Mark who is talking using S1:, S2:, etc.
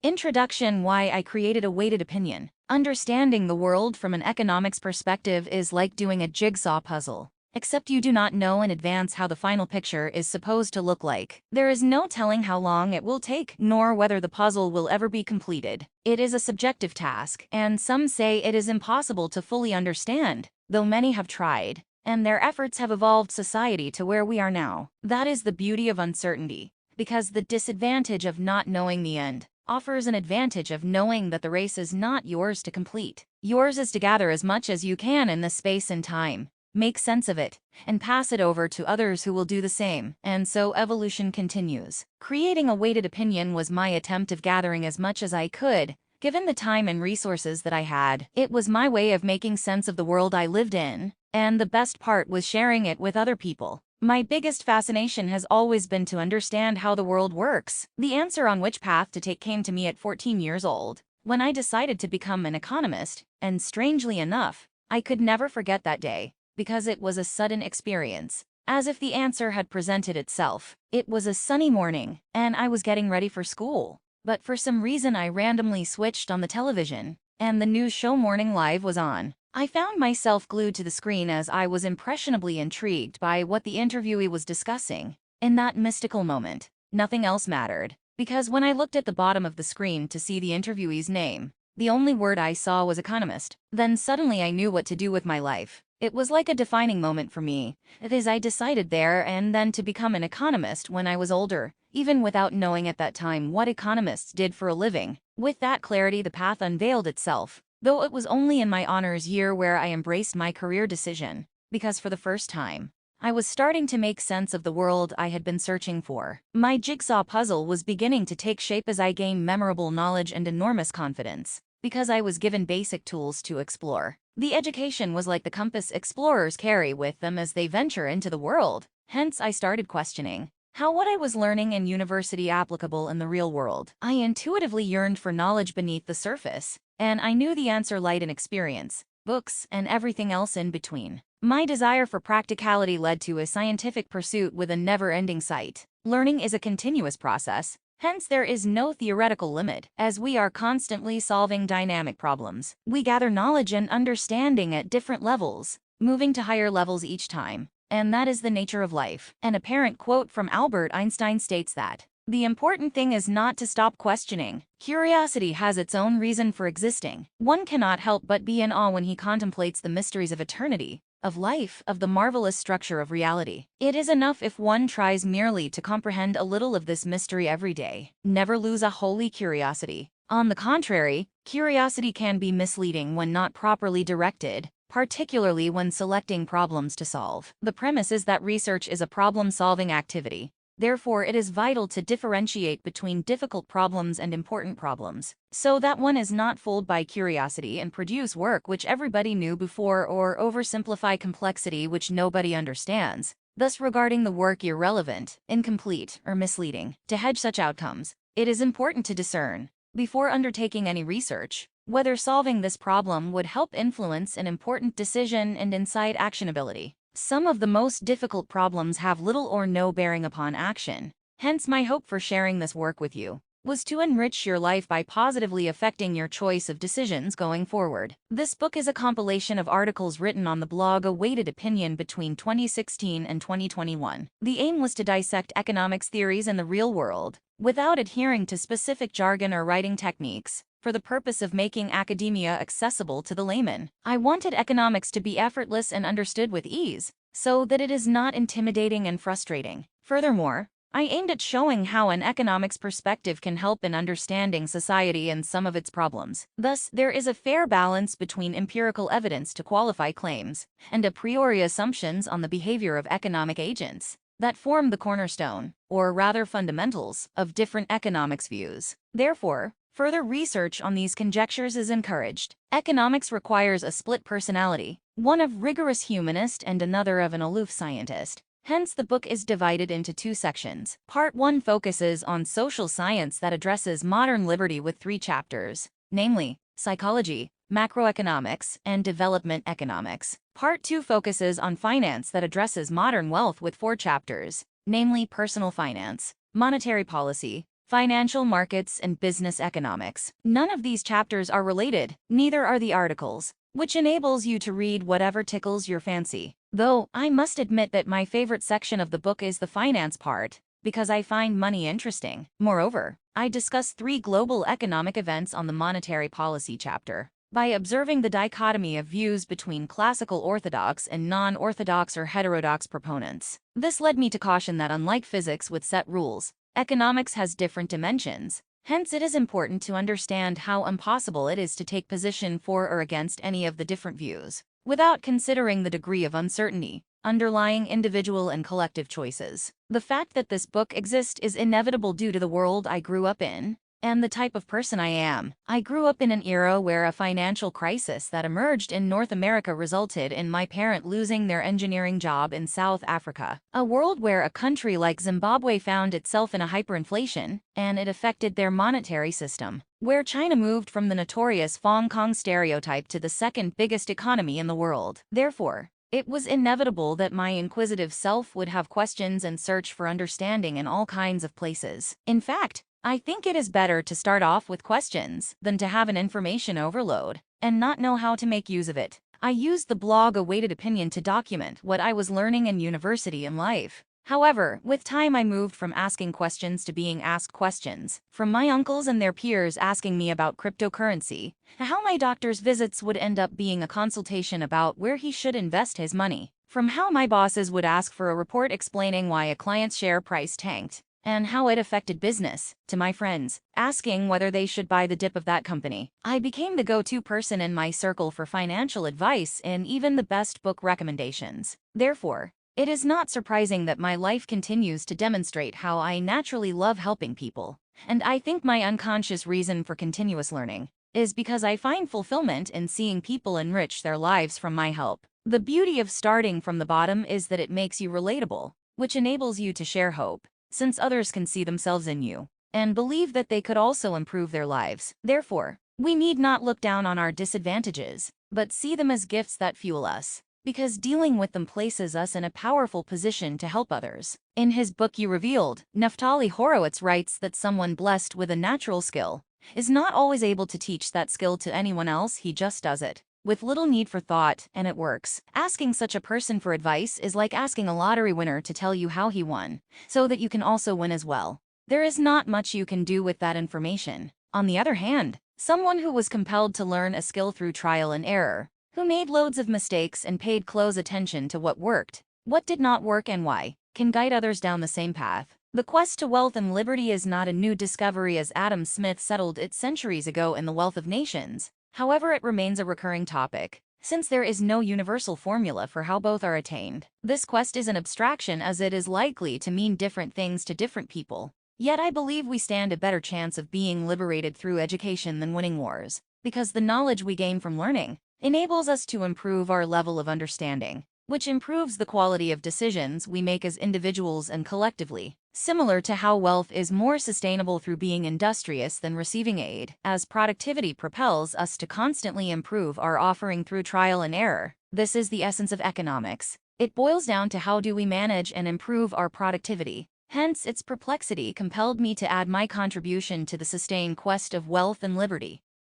S1: Introduction: Why I created a weighted opinion. Understanding the world from an economics perspective is like doing a jigsaw puzzle. Except you do not know in advance how the final picture is supposed to look like. There is no telling how long it will take, nor whether the puzzle will ever be completed. It is a subjective task, and some say it is impossible to fully understand, though many have tried, and their efforts have evolved society to where we are now. That is the beauty of uncertainty, because the disadvantage of not knowing the end offers an advantage of knowing that the race is not yours to complete. Yours is to gather as much as you can in this space and time, make sense of it, and pass it over to others who will do the same, and so evolution continues. Creating a weighted opinion was my attempt of gathering as much as I could, given the time and resources that I had. It was my way of making sense of the world I lived in, and the best part was sharing it with other people. My biggest fascination has always been to understand how the world works. The answer on which path to take came to me at 14 years old, when I decided to become an economist, and strangely enough, I could never forget that day, because it was a sudden experience, as if the answer had presented itself. It was a sunny morning, and I was getting ready for school, but for some reason I randomly switched on the television, and the news show Morning Live was on. I found myself glued to the screen as I was impressionably intrigued by what the interviewee was discussing. In that mystical moment, nothing else mattered, because when I looked at the bottom of the screen to see the interviewee's name, the only word I saw was economist. Then suddenly I knew what to do with my life. It was like a defining moment for me. It is I decided there and then to become an economist when I was older, even without knowing at that time what economists did for a living. With that clarity, the path unveiled itself. Though it was only in my honors year where I embraced my career decision, because for the first time, I was starting to make sense of the world I had been searching for. My jigsaw puzzle was beginning to take shape as I gained memorable knowledge and enormous confidence, because I was given basic tools to explore. The education was like the compass explorers carry with them as they venture into the world. Hence, I started questioning how what I was learning in university applicable in the real world. I intuitively yearned for knowledge beneath the surface, and I knew the answer lied in experience, books, and everything else in between. My desire for practicality led to a scientific pursuit with a never-ending sight. Learning is a continuous process, hence there is no theoretical limit, as we are constantly solving dynamic problems. We gather knowledge and understanding at different levels, moving to higher levels each time. And that is the nature of life. An apparent quote from Albert Einstein states that the important thing is not to stop questioning. Curiosity has its own reason for existing. One cannot help but be in awe when he contemplates the mysteries of eternity, of life, of the marvelous structure of reality. It is enough if one tries merely to comprehend a little of this mystery every day. Never lose a holy curiosity. On the contrary, curiosity can be misleading when not properly directed, particularly when selecting problems to solve. The premise is that research is a problem-solving activity. Therefore, it is vital to differentiate between difficult problems and important problems, so that one is not fooled by curiosity and produce work which everybody knew before or oversimplify complexity which nobody understands, thus regarding the work irrelevant, incomplete, or misleading. To hedge such outcomes, it is important to discern, before undertaking any research, whether solving this problem would help influence an important decision and incite actionability. Some of the most difficult problems have little or no bearing upon action. Hence, my hope for sharing this work with you was to enrich your life by positively affecting your choice of decisions going forward. This book is a compilation of articles written on the blog A Weighted Opinion between 2016 and 2021. The aim was to dissect economics theories in the real world, without adhering to specific jargon or writing techniques, for the purpose of making academia accessible to the layman. I wanted economics to be effortless and understood with ease, so that it is not intimidating and frustrating. Furthermore, I aimed at showing how an economics perspective can help in understanding society and some of its problems. Thus, there is a fair balance between empirical evidence to qualify claims and a priori assumptions on the behavior of economic agents that form the cornerstone, or rather fundamentals, of different economics views. Therefore, further research on these conjectures is encouraged. Economics requires a split personality, one of rigorous humanist and another of an aloof scientist. Hence, the book is divided into two sections. Part 1 focuses on social science that addresses modern liberty with 3 chapters, namely, psychology, macroeconomics, and development economics. Part 2 focuses on finance that addresses modern wealth with 4 chapters, namely personal finance, monetary policy, Financial markets and business economics. None of these chapters are related, neither are the articles, which enables you to read whatever tickles your fancy. Though, I must admit that my favorite section of the book is the finance part, because I find money interesting. Moreover, I discuss 3 global economic events on the monetary policy chapter. By observing the dichotomy of views between classical orthodox and non-orthodox or heterodox proponents. This led me to caution that unlike physics with set rules, economics has different dimensions. Hence, it is important to understand how impossible it is to take position for or against any of the different views, without considering the degree of uncertainty underlying individual and collective choices. The fact that this book exists is inevitable due to the world I grew up in, and the type of person I am. I grew up in an era where a financial crisis that emerged in North America resulted in my parent losing their engineering job in South Africa. A world where a country like Zimbabwe found itself in a hyperinflation, and it affected their monetary system. Where China moved from the notorious Hong Kong stereotype to the second biggest economy in the world. Therefore, it was inevitable that my inquisitive self would have questions and search for understanding in all kinds of places. In fact, I think it is better to start off with questions than to have an information overload and not know how to make use of it. I used the blog A Weighted Opinion to document what I was learning in university and life. However, with time I moved from asking questions to being asked questions, from my uncles and their peers asking me about cryptocurrency, to how my doctor's visits would end up being a consultation about where he should invest his money, from how my bosses would ask for a report explaining why a client's share price tanked, and how it affected business, to my friends, asking whether they should buy the dip of that company. I became the go-to person in my circle for financial advice and even the best book recommendations. Therefore, it is not surprising that my life continues to demonstrate how I naturally love helping people. And I think my unconscious reason for continuous learning is because I find fulfillment in seeing people enrich their lives from my help. The beauty of starting from the bottom is that it makes you relatable, which enables you to share hope, since others can see themselves in you and believe that they could also improve their lives. Therefore, we need not look down on our disadvantages, but see them as gifts that fuel us, because dealing with them places us in a powerful position to help others. In his book You Revealed, Naftali Horowitz writes that someone blessed with a natural skill is not always able to teach that skill to anyone else, he just does it with little need for thought, and it works. Asking such a person for advice is like asking a lottery winner to tell you how he won, so that you can also win as well. There is not much you can do with that information. On the other hand, someone who was compelled to learn a skill through trial and error, who made loads of mistakes and paid close attention to what worked, what did not work and why, can guide others down the same path. The quest to wealth and liberty is not a new discovery as Adam Smith settled it centuries ago in The Wealth of Nations. However, it remains a recurring topic, since there is no universal formula for how both are attained. This quest is an abstraction as it is likely to mean different things to different people. Yet I believe we stand a better chance of being liberated through education than winning wars, because the knowledge we gain from learning enables us to improve our level of understanding, which improves the quality of decisions we make as individuals and collectively. Similar to how wealth is more sustainable through being industrious than receiving aid, as productivity propels us to constantly improve our offering through trial and error. This is the essence of economics. It boils down to how do we manage and improve our productivity. Hence, its perplexity compelled me to add my contribution to the sustained quest of wealth and liberty.